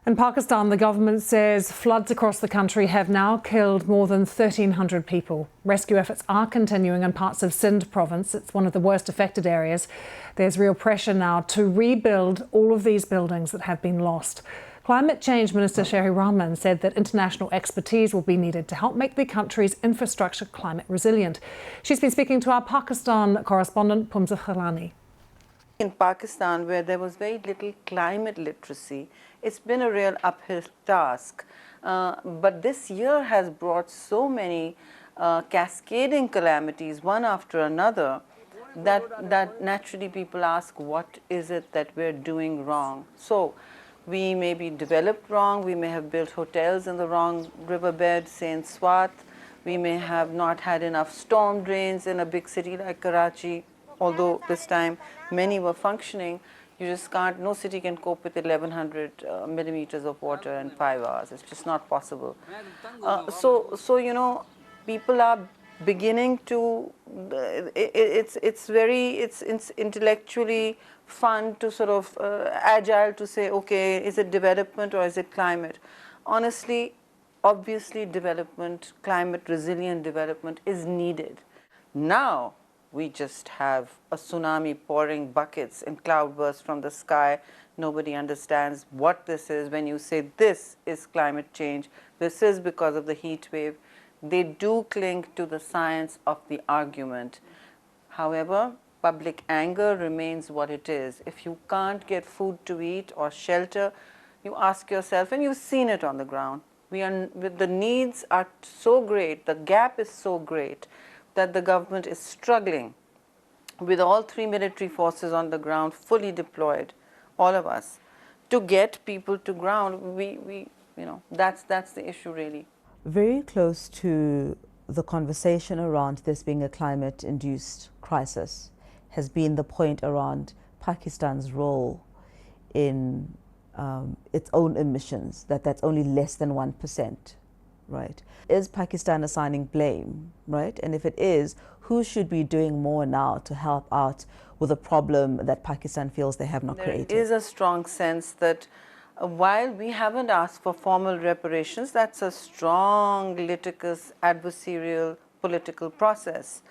In Pakistan, the government says floods across the country have now killed more than 1,300 people. Rescue efforts are continuing in parts of Sindh province. It's one of the worst affected areas. There's real pressure now to rebuild all of these buildings that have been lost. Climate Change Minister Sherry Rahman said that international expertise will be needed to help make the country's infrastructure climate resilient. She's been speaking to our Pakistan correspondent, Pumza Khalani. In Pakistan, where there was very little climate literacy, it's been a real uphill task. But this year has brought so many cascading calamities, one after another, that naturally people ask, what is it that we're doing wrong? So we may be developed wrong, we may have built hotels in the wrong riverbed, say in Swat, we may have not had enough storm drains in a big city like Karachi. Although this time many were functioning, you just can't, no city can cope with 1100 millimeters of water in 5 hours. It's just not possible. So you know, people are beginning to, it's intellectually fun to sort of agile to say, okay, is it development or is it climate? Honestly, obviously development, climate resilient development is needed. Now, we just have a tsunami pouring buckets and cloudbursts from the sky. Nobody understands what this is. When you say this is climate change, this is because of the heat wave, they do cling to the science of the argument. However, public anger remains what it is. If you can't get food to eat or shelter, you ask yourself, and you've seen it on the ground, the needs are so great, the gap is so great, that the government is struggling with all 3 military forces on the ground, fully deployed, all of us, to get people to ground. You know, that's the issue really. Very close to the conversation around this being a climate-induced crisis has been the point around Pakistan's role in its own emissions, that's only less than 1%. Right. Is Pakistan assigning blame, right? And if it is, who should be doing more now to help out with a problem that Pakistan feels they have not created? There is a strong sense that while we haven't asked for formal reparations, that's a strong litigious, adversarial political process.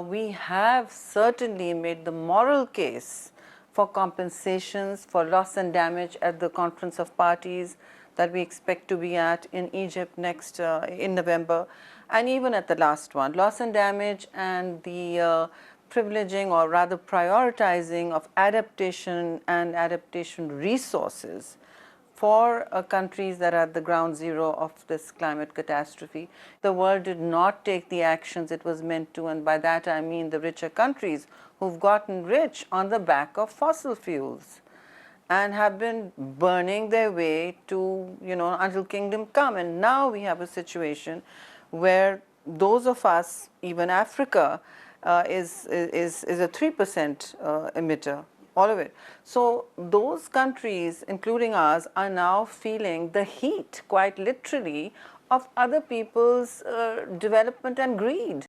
We have certainly made the moral case for compensations for loss and damage at the Conference of Parties that we expect to be at in Egypt next in November, and even at the last one, loss and damage and the privileging or rather prioritizing of adaptation and adaptation resources for countries that are at the ground zero of this climate catastrophe. The world did not take the actions it was meant to, and by that I mean the richer countries who've gotten rich on the back of fossil fuels and have been burning their way to, you know, until kingdom come. And now we have a situation where those of us, even Africa, is a 3% emitter, all of it. So those countries, including ours, are now feeling the heat, quite literally, of other people's development and greed.